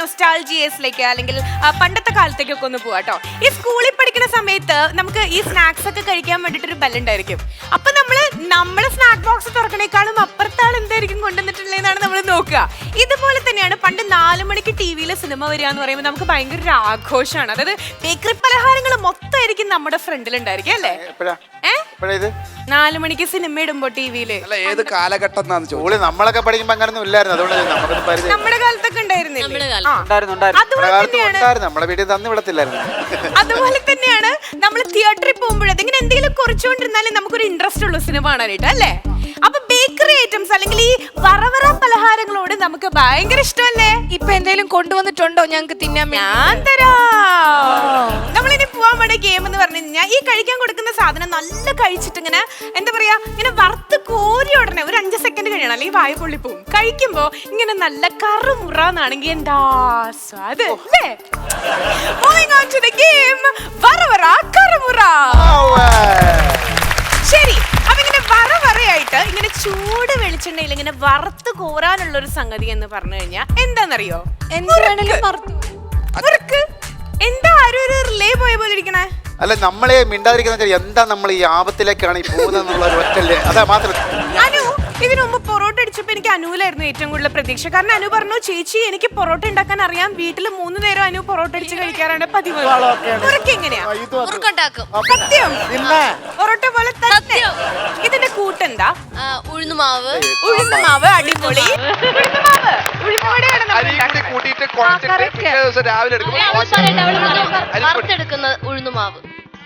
നൊസ്റ്റാൾജിയസിലേക്ക് അല്ലെങ്കിൽ പണ്ടത്തെ കാലത്തേക്കൊക്കെ ഒന്ന് പോവാട്ടോ. ഈ സ്കൂളിൽ പഠിക്കുന്ന സമയത്ത് നമുക്ക് ഈ സ്നാക്സ് ഒക്കെ കഴിക്കാൻ വേണ്ടിട്ട് ഒരു ബെല്ലുണ്ടായിരിക്കും. അപ്പൊ നമ്മള് സ്നാക്ക് ബോക്സ് തുറക്കണേക്കാളും അപ്പുറത്താൾ എന്തായിരിക്കും കൊണ്ടുവന്നിട്ടുള്ളതെന്നാണ് നമ്മൾ നോക്കുക. ഇതുപോലെ തന്നെയാണ് പണ്ട് 4 മണിക്ക് ടി-വിയിൽ സിനിമ വരിക എന്ന് പറയുമ്പോൾ നമുക്ക് ഭയങ്കര ഒരു ആഘോഷമാണ്. അതായത് ബേക്കറി പലഹാരങ്ങൾ മൊത്തമായിരിക്കും നമ്മുടെ ഫ്രണ്ടിൽ ഉണ്ടായിരിക്കും അല്ലേ? 4 മണിക്ക് സിനിമ ഇടുമ്പോ ടി-വിയില് ഏത് കാലഘട്ടം നമ്മളൊക്കെ പഠിക്കുമ്പോ അങ്ങനൊന്നും ഇല്ലായിരുന്നു. അതുകൊണ്ട് നമ്മുടെ കാലത്തൊക്കെ ഉണ്ടായിരുന്നില്ലേ? നമ്മുടെ വീട്ടിൽ തന്നു വിടത്തില്ലായിരുന്നു. അതുപോലെ തന്നെയാണ് നമ്മൾ തിയേറ്ററിൽ പോകുമ്പോഴേ ഇങ്ങനെ എന്തെങ്കിലും കുറച്ചുകൊണ്ടിരുന്നാലേ നമുക്കൊരു ഇൻട്രസ്റ്റ് ഉള്ളൂ സിനിമ കാണാനായിട്ട് അല്ലേ? അപ്പൊ ബേക്കറി ഐറ്റംസ് അല്ലെങ്കിൽ ഈ വറവറ പലഹാരങ്ങളോട് നമുക്ക് ഭയങ്കര ഇഷ്ടമല്ലേ? ഇപ്പൊ എന്തെങ്കിലും കൊണ്ടുവന്നിട്ടുണ്ടോ ഞങ്ങൾക്ക് തിന്നാൻ? ഞാൻ തരാം. നമ്മളിനി പോവാൻ വേണ്ട ഗെയിം എന്ന് പറഞ്ഞു കഴിഞ്ഞാൽ ഈ കഴിക്കാൻ കൊടുക്കുന്ന സാധനം നല്ല കഴിച്ചിട്ട് ഇങ്ങനെ എന്താ പറയാ ഇങ്ങനെ വറുത്ത് കോരി ഉടനെ ഒരു 5 സെക്കൻഡ് കഴിയണം, അല്ലെങ്കിൽ വായ പൊള്ളി പോവും. കഴിക്കുമ്പോ ഇങ്ങനെ നല്ല കറുമുറാന്നാണെങ്കിൽ എന്താ സ്വാദ് അല്ലേ? Moving on to the game, വറവറ കറുമുറ. ശരി, അപ്പൊ ഇങ്ങനെ വറവറയായിട്ട് ഇങ്ങനെ ചൂട് വെളിച്ചെണ്ണയിൽ ഇങ്ങനെ വറുത്ത് കോരാനുള്ള ഒരു സംഗതി എന്ന് പറഞ്ഞു കഴിഞ്ഞാൽ എന്താന്നറിയോ? എന്താ ആരും ഒരു റിലേ പോയ പോലെ ഇരിക്കണേ? അല്ല, നമ്മളെ മിണ്ടാതിരിക്കുന്ന എന്താ നമ്മൾ ഈ ആപത്തിലേക്കാണ് ഈ പോകുന്നത് ഒറ്റല്ലേ? അതാ മാത്രം. അനു ഇതിനു മുമ്പ് പൊറോട്ട അടിച്ചപ്പോ എനിക്ക് അനുവിലായിരുന്നു ഏറ്റവും കൂടുതൽ പ്രതീക്ഷ. കാരണം അനു പറഞ്ഞു, ചേച്ചി എനിക്ക് പൊറോട്ട ഉണ്ടാക്കാൻ അറിയാം, വീട്ടിൽ 3 നേരം അനു പൊറോട്ട അടിച്ച് കഴിക്കാറാണ് പതിവ്. എങ്ങനെയാ സത്യം? പൊറോട്ട പോലെ തന്നെ. ഇതിന്റെ കൂട്ടെന്താ? ഉഴുന്നുമാവ്. ഉഴുന്നുമാവ് അടിപൊളി. വറുത്തെടുക്കുന്ന ഉഴുന്നുമാവ്.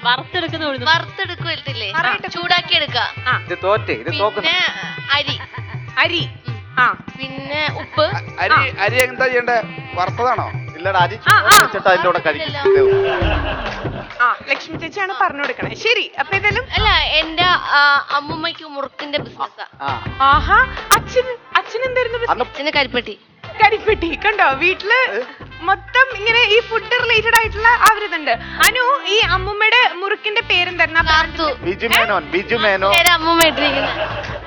വറുത്തെടുക്കില്ലേ? ചൂടാക്കി എടുക്കാം. പിന്നെ അരി, പിന്നെ ഉപ്പ്. അരി എന്താ ചെയ്യണ്ടേ? വറുത്തതാണോ? ഇല്ലടാ, അരി വെച്ചിട്ട് അതിന്റെ കൂടെ കഴിക്കും. ലക്ഷ്മി ചേച്ചിയാണ് പറഞ്ഞു കൊടുക്കണേ. ശരി, അപ്പൊ ഇതെല്ലാം അല്ല, എന്റെ അമ്മൂമ്മക്ക് മുറുക്കിന്റെ ബിസിനസ്സാ. ആഹാ, അച്ഛൻ എന്തായിരുന്നു? അച്ഛന് കരിപ്പെട്ടി. കണ്ടോ, വീട്ടില് മൊത്തം ഇങ്ങനെ ഈ ഫുഡ് റിലേറ്റഡ് ആയിട്ടുള്ള ആ ഒരു ഇതുണ്ട്. അനു, ഈ അമ്മൂമ്മയുടെ മുറുക്കിന്റെ പേരെന്തായിരുന്നു? അമ്മൂമ്മ ഇട്ടിരിക്കുന്നത്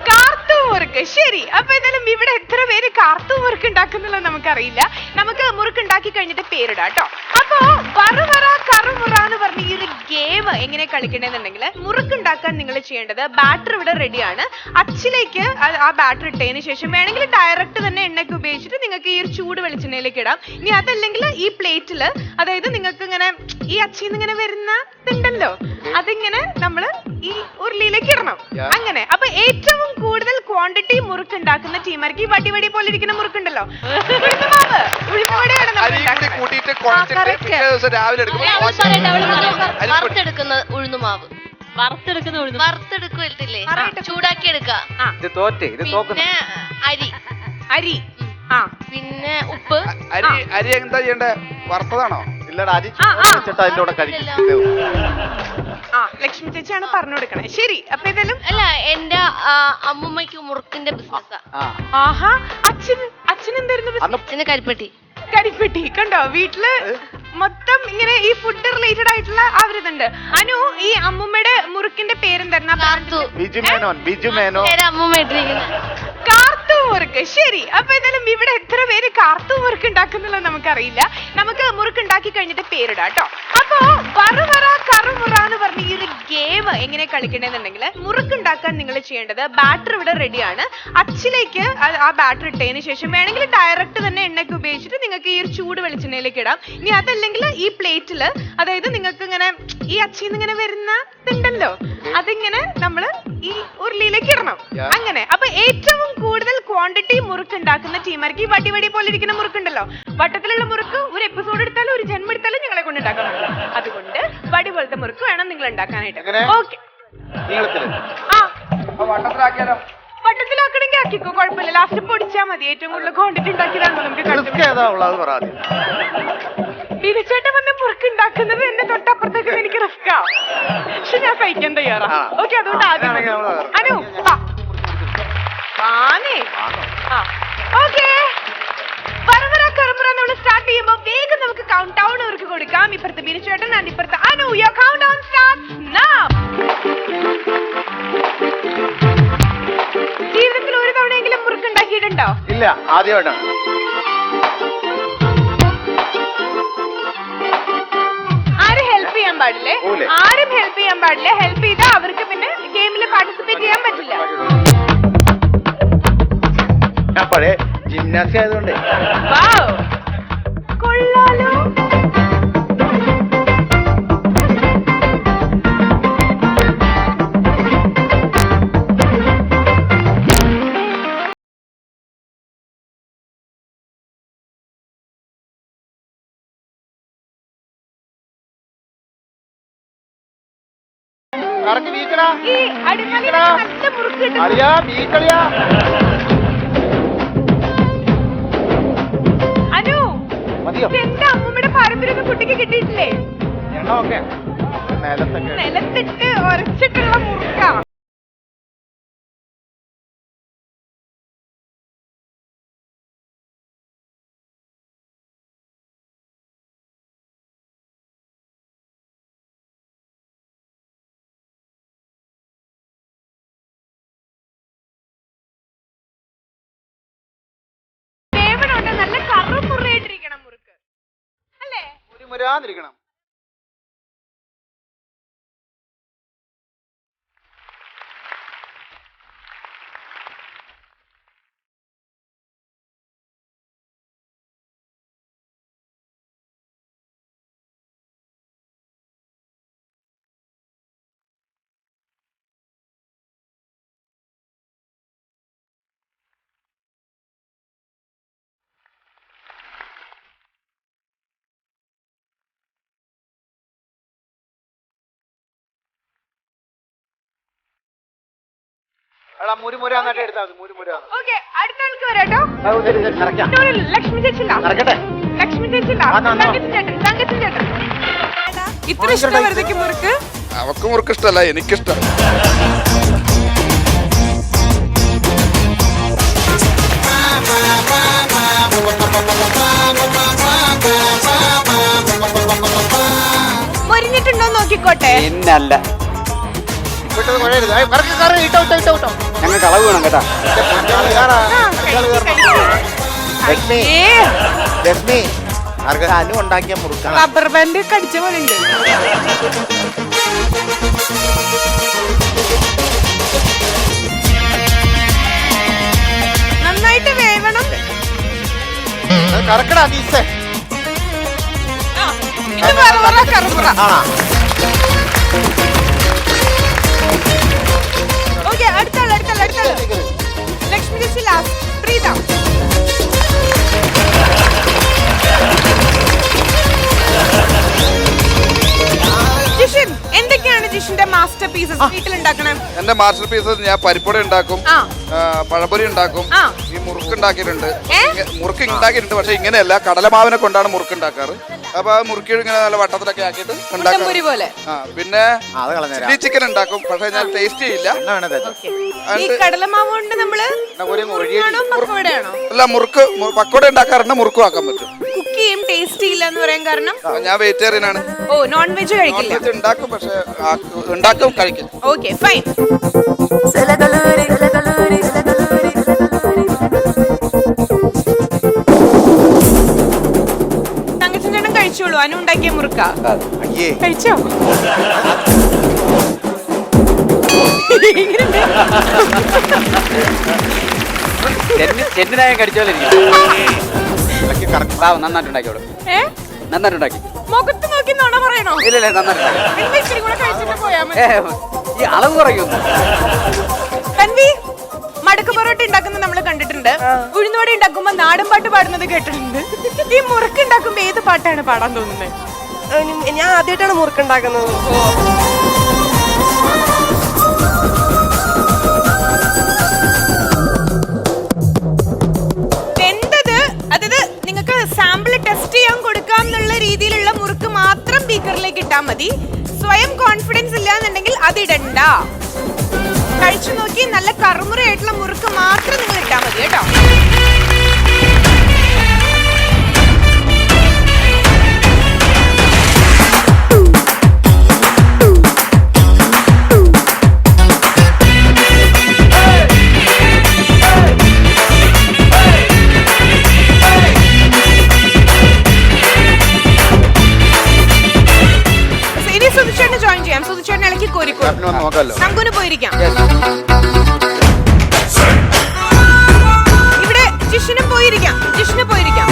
കാർത്തു മുറുക്ക്. ശരി, അപ്പൊ എന്തായാലും ഇവിടെ എത്ര പേര് കാർത്തു മുറുക്ക് ഉണ്ടാക്കുന്നുള്ളത് നമുക്കറിയില്ല. നമുക്ക് മുറുക്ക് ഉണ്ടാക്കി കഴിഞ്ഞിട്ട് പേരിടാം കേട്ടോ. അപ്പൊ വറവറ കറുമുറ എന്ന് പറഞ്ഞ ഈ ഒരു ഗെയിം എങ്ങനെ കളിക്കണമെന്നുണ്ടെങ്കിൽ മുറുക്ക് ഉണ്ടാക്കാൻ നിങ്ങൾ ചെയ്യേണ്ടത് ബാറ്റർ ഇവിടെ റെഡിയാണ്. അച്ചിലേക്ക് ആ ബാറ്റർ ഇട്ടതിന് ശേഷം വേണമെങ്കിൽ ഡയറക്റ്റ് തന്നെ എണ്ണയ്ക്ക് ഉപയോഗിച്ചിട്ട് നിങ്ങൾക്ക് ഈ ഒരു ചൂട് വെളിച്ചെണ്ണയിലേക്ക് ഇടാം. ഇനി അതല്ലെങ്കിൽ ഈ പ്ലേറ്റില്, അതായത് നിങ്ങൾക്ക് ഇങ്ങനെ ഈ അച്ചിന്ന് ഇങ്ങനെ വരുന്ന ഇതുണ്ടല്ലോ, അതിങ്ങനെ നമ്മള് ഈ ഉരുളിയിലേക്ക് ഇടണം. അങ്ങനെ അപ്പൊ ഏറ്റവും കൂടുതൽ ക്വാണ്ടിറ്റി മുറുക്ക് ഉണ്ടാക്കുന്ന ടീമാർക്ക് ഈ വടി പോലെ ഇരിക്കുന്ന മുറുക്കുണ്ടല്ലോ, വറുത്തെടുക്കുന്ന ഉഴുന്നുമാവ്. വറുത്തെടുക്കില്ലേ? ചൂടാക്കി എടുക്കാം. പിന്നെ അരി, പിന്നെ ഉപ്പ്. അരി എന്താ ചെയ്യണ്ടേ? വറുത്തതാണോ? ഇല്ലടാ, അരി വെച്ചിട്ട് അതിന്റെ കൂടെ കഴിക്കും. ലക്ഷ്മി ചേച്ചിയാണ് പറഞ്ഞു കൊടുക്കണേ. ശരി, അപ്പൊ ഇതെല്ലാം അല്ല, എന്റെ അമ്മൂമ്മക്ക് മുറുക്കിന്റെ ബിസിനസ്സാ. ആഹാ, അച്ഛൻ എന്തായിരുന്നു? അച്ഛന് കരിപ്പെട്ടി. കണ്ടോ, വീട്ടില് മൊത്തം ഇങ്ങനെ ഈ ഫുഡ് റിലേറ്റഡ് ആയിട്ടുള്ള ആ ഒരു ഇതുണ്ട്. അനു, ഈ അമ്മൂമ്മയുടെ മുറുക്കിന്റെ പേരെന്തായിരുന്നു? അമ്മൂമ്മ ഇട്ടിരിക്കുന്നത് കാർത്തു മുറുക്ക്. ശരി, അപ്പൊ എന്തായാലും ഇവിടെ എത്ര പേര് കാർത്തു മുറുക്ക് ഉണ്ടാക്കുന്നുള്ളത് നമുക്കറിയില്ല. നമുക്ക് മുറുക്ക് ഉണ്ടാക്കി കഴിഞ്ഞിട്ട് പേരിടാം കേട്ടോ. അപ്പൊ വറവറ കറുമുറ എന്ന് പറഞ്ഞ ഈ ഒരു ഗെയിം എങ്ങനെ കളിക്കണമെന്നുണ്ടെങ്കിൽ മുറുക്ക് ഉണ്ടാക്കാൻ നിങ്ങൾ ചെയ്യേണ്ടത് ബാറ്റർ ഇവിടെ റെഡിയാണ്. അച്ചിലേക്ക് ആ ബാറ്റർ ഇട്ടതിന് ശേഷം വേണമെങ്കിൽ ഡയറക്റ്റ് തന്നെ എണ്ണയ്ക്ക് ഉപയോഗിച്ചിട്ട് നിങ്ങൾക്ക് ഈ ഒരു ചൂട് വെളിച്ചെണ്ണയിലേക്ക് ഇടാം. ഇനി അതല്ലെങ്കിൽ ഈ പ്ലേറ്റില്, അതായത് നിങ്ങൾക്ക് ഇങ്ങനെ ഈ അച്ചിന്ന് ഇങ്ങനെ വരുന്ന ഇതുണ്ടല്ലോ, അതിങ്ങനെ നമ്മള് ഈ ഉരുളിയിലേക്ക് ഇടണം. അങ്ങനെ അപ്പൊ ഏറ്റവും കൂടുതൽ ക്വാണ്ടിറ്റി മുറുക്ക് ഉണ്ടാക്കുന്ന ടീമാർക്ക് ഈ വടി പോലെ ഇരിക്കുന്ന മുറുക്കുണ്ടല്ലോ, വട്ടത്തിലുള്ള മുറുക്ക് ഒരു എപ്പിസോഡ് എടുത്താലും ഒരു ജന്മം എടുത്താലും ഞങ്ങളെ കൊണ്ട് ഉണ്ടാക്കാൻ പറ്റും. അതുകൊണ്ട് വടി പോലത്തെ മുറുക്ക് വേണം നിങ്ങൾ ഉണ്ടാക്കാനായിട്ട്. ഓക്കെ, വട്ടത്തിലാക്കണമെങ്കിൽ ആക്കിക്കോ, കുഴപ്പമില്ല. ലാസ്റ്റ് പൊടിച്ചാൽ മതി. ഏറ്റവും കൂടുതൽ ക്വാണ്ടിറ്റി ഉണ്ടാക്കിയതാണോ നമുക്ക് ബിരിച്ചേട്ടൻ വന്ന് മുറുക്ക് ഉണ്ടാക്കുന്നത് എന്റെ തൊട്ടപ്പുറത്തേക്ക് എനിക്ക് റിസ്കാ, പക്ഷെ ഞാൻ സഹിക്കാൻ തയ്യാറാ. ഓക്കെ, അതുകൊണ്ട് ആദ്യം അനു ഓക്കെ. വറവറ കറുമുറ നമ്മൾ സ്റ്റാർട്ട് ചെയ്യുമ്പോൾ വേഗം നമുക്ക് കൗണ്ട് ഡൗൺ അവർക്ക് കൊടുക്കാം. ഇപ്പുറത്ത് ബിരിച്ചേട്ടൻ ആൻഡ് ഇപ്പുറത്ത് Anu. Your count down starts now. ജീവിതത്തിൽ ഒരു തവണയെങ്കിലും മുറുക്ക് ഉണ്ടാക്കിയിട്ടുണ്ടോ? ഇല്ല, ആദ്യമായിട്ടാണ്. ചെയ്യാൻ പാടില്ലേ? പോവില്ലേ? ആരും ഹെൽപ്പ് ചെയ്യാൻ പാടില്ല. ഹെൽപ്പ് ചെയ്താൽ അവർക്ക് പിന്നെ ഗെയിമിൽ പാർട്ടിസിപ്പേറ്റ് ചെയ്യാൻ പറ്റില്ല. ഞാൻ പഴയ ജിംനാസി ആയതുകൊണ്ട് വൗ, കൊള്ളാലോ. കറക്റ്റ് വീക്കടാ. ഈ അടിമാലിയിൽ നല്ല മുറുക്ക് കിട്ടും. അളിയാ വീക്കളിയാ. അനു, മതിയോ? എന്റെ അമ്മൂമ്മയുടെ പാരമ്പര്യം കുട്ടിക്ക് കിട്ടിയിട്ടില്ലേ? എണ്ണമൊക്കെ നിലത്തൊക്കെ. നിലത്തിട്ട് ഉരച്ചിട്ടുള്ള മുറുക്ക. നല്ല കറുമുറയായിട്ടിരിക്കണം മുറുക്ക് അല്ലേ? മുരാന്നിരിക്കണം. എടാ മുരുമുരാന്നിട്ട് എടുത്താൽ മതി. മുരുമുരാന്ന്. ഓക്കെ, അടുത്ത ആൾക്ക് വരാട്ടോ. നിറയ്ക്കാം. ലക്ഷ്മി ചേച്ചില്ല. നിറക്കട്ടെ. ലക്ഷ്മി ചേച്ചില്ല. തങ്കച്ചൻ ചേട്ടൻ. ഇത്ര ഇഷ്ടം വെറുതെ മുറുക്ക്. അവക്ക് മുറുക്ക് ഇഷ്ടമല്ല, എനിക്കിഷ്ടം. മൊരിഞ്ഞിട്ടുണ്ടോ നോക്കിക്കോട്ടെ. പിന്നല്ല. ഞങ്ങൾക്ക് അളവ് വേണം കേട്ടാ. ലക്ഷ്മി അനു ഉണ്ടാക്കിയ മുറുക്കാണ്. റബ്ബർ ബാൻഡ് കടിച്ച പോലെ ഉണ്ട്. നന്നായിട്ട് വേവണം. കറക്കടാ നീസേ. ഇത് കറുമുറ. ഓക്കെ, അടുത്താൾ. ലക്ഷ്മി ചേച്ചി ലാസ്റ്റ്. പ്രീത. ജിഷിൻ, എന്തൊക്കെയാണ് ജിഷിന്റെ മാസ്റ്റർ പീസസ് വീട്ടിൽ ഉണ്ടാക്കണേ? എന്റെ മാസ്റ്റർ പീസസ് ഞാൻ പരിപ്പൊടി ഉണ്ടാക്കും, ആ, പഴംപൊരി ഉണ്ടാക്കും, ആ. ഈ മുറുക്ക് ഉണ്ടാക്കിയിട്ടുണ്ട്. മുറുക്ക് ഉണ്ടാക്കിയിട്ടുണ്ട്, പക്ഷെ ഇങ്ങനെയല്ല, കടലമാവിനെ കൊണ്ടാണ് മുറുക്ക് ഉണ്ടാക്കാറ്. അപ്പൊ ആ മുറുക്കി ഇങ്ങനെ നല്ല വട്ടത്തിലൊക്കെ ആക്കിയിട്ട് ഉണ്ടാക്കാം. പോലെ. ആ, പിന്നെ ചില്ലി ചിക്കൻ ഉണ്ടാക്കും, പക്ഷെ ഞാൻ ടേസ്റ്റ് ചെയ്യില്ല. ഈ കടലമാവ് കൊണ്ട് നമ്മള് പക്കവടയാണോ? അല്ല, മുറുക്ക് പക്കോട ഉണ്ടാക്കാറുണ്ട്, മുറുക്കും ആക്കാൻ പറ്റും. കുക്ക് ചെയ്യും, ടേസ്റ്റ് ചെയ്യില്ല എന്ന് പറയാൻ കാരണം? ഞാൻ വെജിറ്റേറിയൻ ആണ്. ഓ, നോൺ വെജ് കഴിക്കില്ല. നോൺ വെജ് ഉണ്ടാക്കും, പക്ഷെ ഉണ്ടാക്കും, കഴിക്കും. Okay, fine. തങ്കച്ചൻ ചേട്ടൻ കഴിച്ചോളൂ, അനു ഉണ്ടാക്കിയ മുറുക്ക കഴിച്ചോ? ചെന്നിനായ കടിച്ചോളൂ. നന്നായിട്ടുണ്ടാക്കിയോളൂ. നന്നായിട്ടുണ്ടാക്കി. മുഖത്ത് നോക്കി നുണ പറയണോ? ഇല്ല, നന്നായിട്ടുണ്ടാക്കി. ഇച്ചിരി കൂടെ കഴിച്ചിട്ട് പോയാ മതി. ഈ അളവ് കുറയുന്നു. തൻവി, മടക്ക് പൊറോട്ട ഉണ്ടാക്കുന്നത് നമ്മൾ കണ്ടിട്ടുണ്ട്. ഉഴുന്നുവട ഉണ്ടാക്കുമ്പോ നാടൻ പാട്ട് പാടുന്നത് കേട്ടിട്ടുണ്ട്. ഈ മുറുക്ക് ഉണ്ടാക്കുമ്പോ ഏത് പാട്ടാണ് പാടാൻ തോന്നുന്നത്? ഞാൻ ആദ്യമായിട്ടാണ് മുറുക്കുണ്ടാക്കുന്നത്. വെന്തത്, അതായത് നിങ്ങൾക്ക് സാമ്പിൾ ടെസ്റ്റ് ചെയ്യാൻ കൊടുക്കാം എന്നുള്ള രീതിയിലുള്ള മുറുക്ക് മാത്രം ബീക്കറിലേക്ക് ഇട്ടാൽ മതി. സ്വയം കോൺഫിഡൻസ് ഇല്ലാന്നുണ്ടെങ്കിൽ അതിടണ്ട. കഴിച്ചു നോക്കി നല്ല കറുമുറയായിട്ടുള്ള മുറുക്ക് മാത്രം നിങ്ങൾ ഇട്ടാൽ മതി കേട്ടോ. ഇനി പോകാമല്ലോ. തങ്കുന് പോയിരിക്കാം. ഇവിടെ ജിഷിന് പോയിരിക്കാം. ജിഷിന് പോയിരിക്കാം.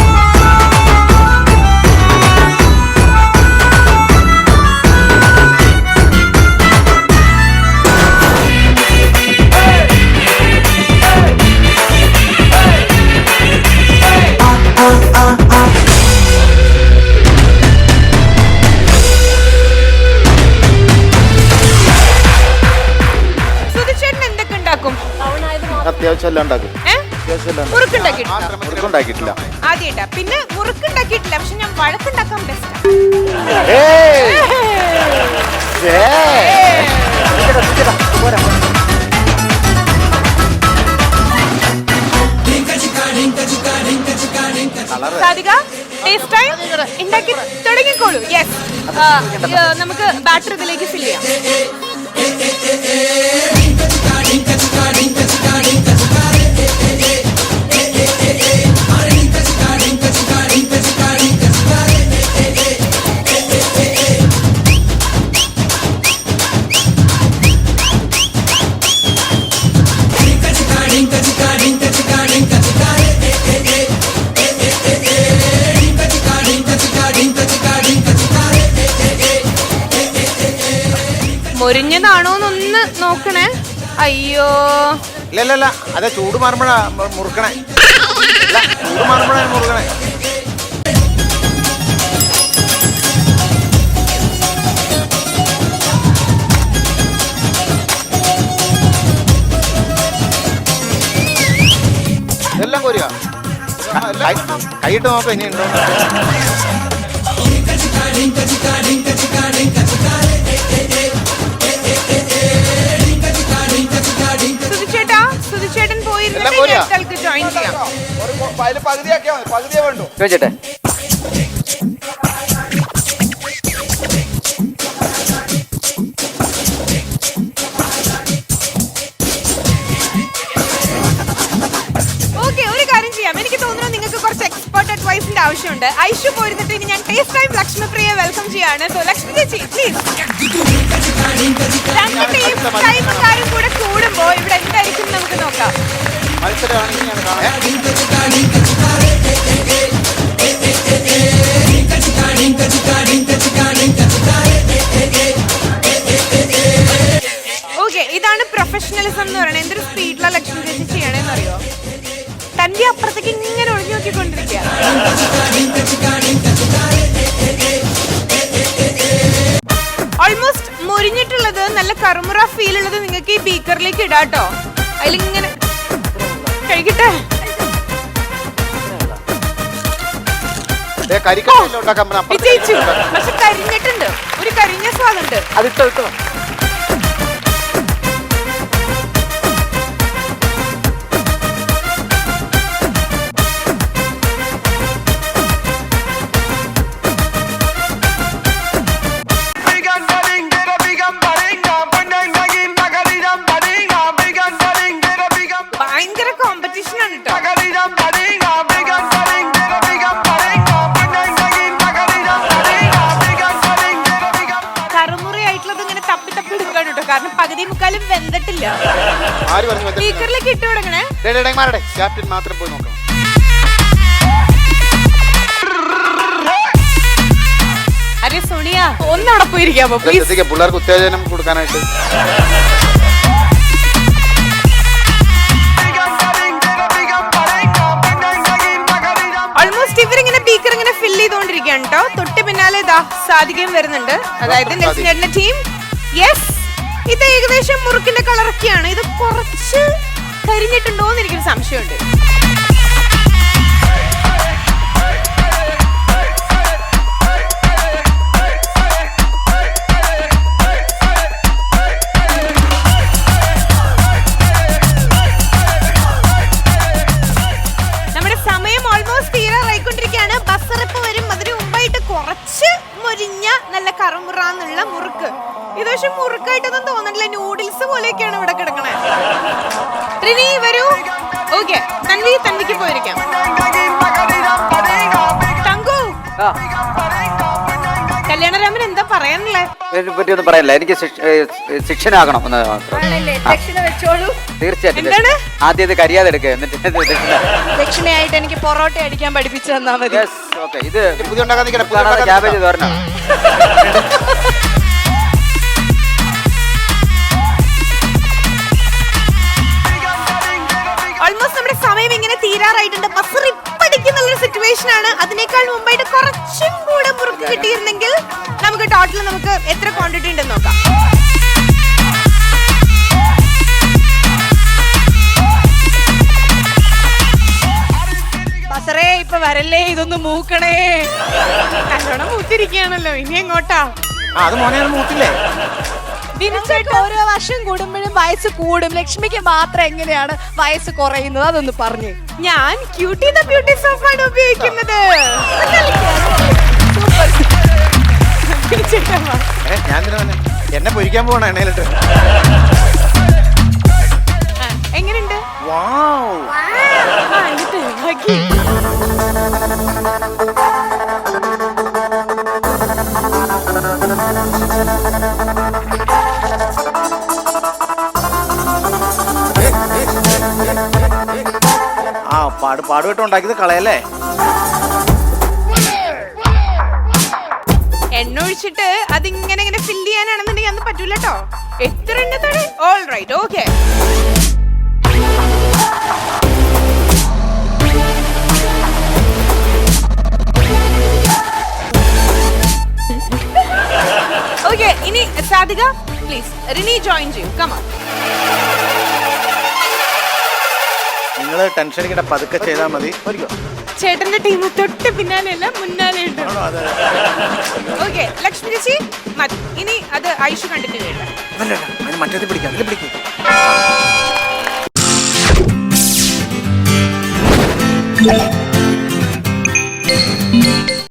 അത്യാവശ്യം എല്ലാം ഉണ്ടാക്കും. മുറുക്കുണ്ടാക്കിയിട്ടില്ല. ആദ്യമായിട്ടാ. പിന്നെ മുറുക്കുണ്ടാക്കിയിട്ടില്ല, പക്ഷെ ഞാൻ വഴക്കുണ്ടാക്കാൻ ബെസ്റ്റ്. സാധിക ടേസ്റ്റ് ടൈം ഉണ്ടാക്കി തുടങ്ങിക്കോളൂ. യെസ്, നമുക്ക് ബാറ്റർ ഇതിലേക്ക് ഫില്ല് ചെയ്യാം. മൊരിഞ്ഞതാണോന്നൊന്ന് നോക്കണേ. അയ്യോ, ഇല്ല അതെ, ചൂട് മാറുമ്പോഴാ മുറുക്കണേ. ചൂട് മാറുമ്പോഴാണ് മുറുക്കണേ. എല്ലാം കോരുക. കൈയിട്ട് നോക്കാം ഇനിയുണ്ടോ. സുധിച്ചേട്ടൻ പോയിരുന്നിട്ട് ജോയിൻ ചെയ്യാം. പകുതിയാക്കിയാ മതി, പകുതിയേ വേണ്ടു. ചോദിച്ചേട്ടെ, എനിക്ക് തോന്നുന്നു നിങ്ങൾക്ക് കുറച്ച് എക്സ്പെർട്ട് അഡ്വൈസിന്റെ ആവശ്യമുണ്ട്. ഐഷു പോയിരുന്നിട്ട് ഇനി ഞാൻ ടേസ്റ്റ് ടൈം ലക്ഷ്മിപ്രിയെ വെൽക്കം ചെയ്യാണ്. സോ ലക്ഷ്മി ചേച്ചി പ്ലീസ്. രണ്ട് ടൈമുകാരും കൂടെ കൂടുമ്പോ ഇവിടെ എന്തായിരിക്കും നമുക്ക് നോക്കാം. ഓക്കെ, ഇതാണ് പ്രൊഫഷണലിസം എന്ന് പറയുന്നത്. എന്തൊരു സ്പീഡിലാണ് ലക്ഷ്മി ചേച്ചി ചെയ്യണേന്ന് അറിയോ? തന്റെ അപ്പുറത്തേക്ക് ഇങ്ങനെ ഒളിഞ്ഞു നോക്കിക്കൊണ്ടിരിക്കുക. ഓൾമോസ്റ്റ് മുരിഞ്ഞിട്ടുള്ളത്, നല്ല കറുമുറ ഫീൽ ഉള്ളത് നിങ്ങൾക്ക് ഈ ബീക്കറിലേക്ക് ഇടാട്ടോ. അതിലിങ്ങനെ കഴിക്കട്ടെ. പക്ഷെ കരിഞ്ഞിട്ടുണ്ട്, ഒരു കരിഞ്ഞ സ്വാദുണ്ട്. അതിട്ടോ. ഭയങ്കര കോമ്പറ്റീഷൻ ആണ് കേട്ടോ. കറുമുറയായിട്ടുള്ളത് ഇങ്ങനെ തപ്പി തപ്പി എടുക്കാണ് കേട്ടോ. കാരണം പകുതി മുക്കാലും വെന്തിട്ടില്ല. സ്പീക്കറിലേക്ക് ഇട്ട് തുടങ്ങണേ. ക്യാപ്റ്റൻ മാത്രം പോയി നോക്കണം. അരെ സോണിയ, ഒന്നവിടെ പോയിരിക്കാമോ പ്ലീസ്? പിള്ളേർക്ക് ഉത്തേജനം കൊടുക്കാനായിട്ട്. ഓൾമോസ്റ്റ് ഇവരിങ്ങനെ ബീക്കർ ഇങ്ങനെ ഫില്ല് ചെയ്തോണ്ടിരിക്കുകയാണ് കേട്ടോ. തൊട്ട് പിന്നാലെ ഇതാ സാധികയും വരുന്നുണ്ട്. അതായത് നെൽസന്റെ ടീം. യെസ്, ഇത് ഏകദേശം മുറുക്കിന്റെ കളറൊക്കെയാണ്. ഇത് കുറച്ച് കരിഞ്ഞിട്ടുണ്ടോന്ന് എനിക്കൊരു സംശയമുണ്ട്. നല്ല കറുമുറാന്നുള്ള മുറുക്ക്. ഇത് പക്ഷെ മുറുക്കായിട്ടൊന്നും തോന്നണില്ല, നൂഡിൽസ് പോലെയൊക്കെയാണ് ഇവിടെ കിടക്കണേ. റിനി വരൂ. ഓക്കെ, തൻവിക്ക് പോയിരിക്കാം. തങ്കു, കല്യാണരാമൻ എന്താ പറയാനുള്ളേ? ഇതിനെ പറ്റി ഒന്നും പറയാനില്ല. എനിക്ക് ശിക്ഷനാകണം എന്ന് മാത്രം. തീർച്ചയായിട്ടും എന്താണ്? ആദ്യം ഇത് കരിയാതെ എടുക്കുക, എന്നിട്ട് ദക്ഷിണയായിട്ട് എനിക്ക് പൊറോട്ട അടിക്കാൻ പഠിപ്പിച്ചു തന്നാ മതി. ഇത് പുതിയ ഉണ്ടാക്കാൻ നിൽക്കണേ, പുതിയ ക്യാബേജ് ഉണ്ടാക്കാൻ തോരണം. ഓൾമോസ്റ്റ് നമ്മുടെ സമയം ഇങ്ങനെ തീരാറായിട്ടുണ്ട്. ബസ് റിപ്പടിക്കുന്നുള്ളൊരു സിറ്റുവേഷൻ ആണ്. അതിനേക്കാൾ മുമ്പായിട്ട് കുറച്ചും കൂടെ മുറുക്ക് കിട്ടിയിരുന്നെങ്കിൽ നമുക്ക് ടോട്ടൽ നമുക്ക് എത്ര ക്വാണ്ടിറ്റി ഉണ്ടെന്ന് നോക്കാം. ബസറേ ഇപ്പൊ വരല്ലേ, ഇതൊന്ന് മൂക്കണേ. നല്ലോണം മൂത്തിരിക്കുകയാണല്ലോ, ഇനി എങ്ങോട്ടാ? അത് മോനെ മൂത്തില്ലേ? ഓരോ വർഷം കൂടുമ്പോഴും വയസ്സ് കൂടും. ലക്ഷ്മിക്ക് മാത്രം എങ്ങനെയാണ് വയസ്സ് കുറയുന്നത്? അതൊന്ന് പറഞ്ഞു. ഞാൻ ക്യൂട്ടി ദ ബ്യൂട്ടി സോപ്പാണ് ഉപയോഗിക്കുന്നത്. ഞാൻ എന്നെ പൊരിക്കാൻ പോകണ എണ്ണയിലിട്ട്. എങ്ങനെയുണ്ട്? പാടുകെട്ട് ഉണ്ടാക്കിയത് കളയല്ലേ? എണ്ണ ഒഴിച്ചിട്ട് അതിങ്ങനെ ഇങ്ങനെ ഫില്ല് ചെയ്യാനാണെന്നുണ്ടെങ്കിൽ അന്ന് പറ്റൂല കേട്ടോ. എത്ര എണ്ണത്താണ്? All right, okay. ഓക്കെ, ഇനി സാധിക പ്ലീസ് റിനി ജോയിൻ ചെയ്യൂ. കമാ. നിങ്ങൾ ടെൻഷൻ അടിക്കണ്ട, പതുക്കെ ചെയ്താൽ മതി. ചേട്ടന്റെ ടീം തൊട്ട് പിന്നാലെയല്ല മുന്നാലെ ഉണ്ട്. ഓക്കെ, ലക്ഷ്മി ചേച്ചി മതി. ഇനി അത് ഐഷു കണ്ടിട്ട് കേട്ടോ. മറ്റേത് പിടിക്കാം, അതിൽ പിടിക്കും. Thank you.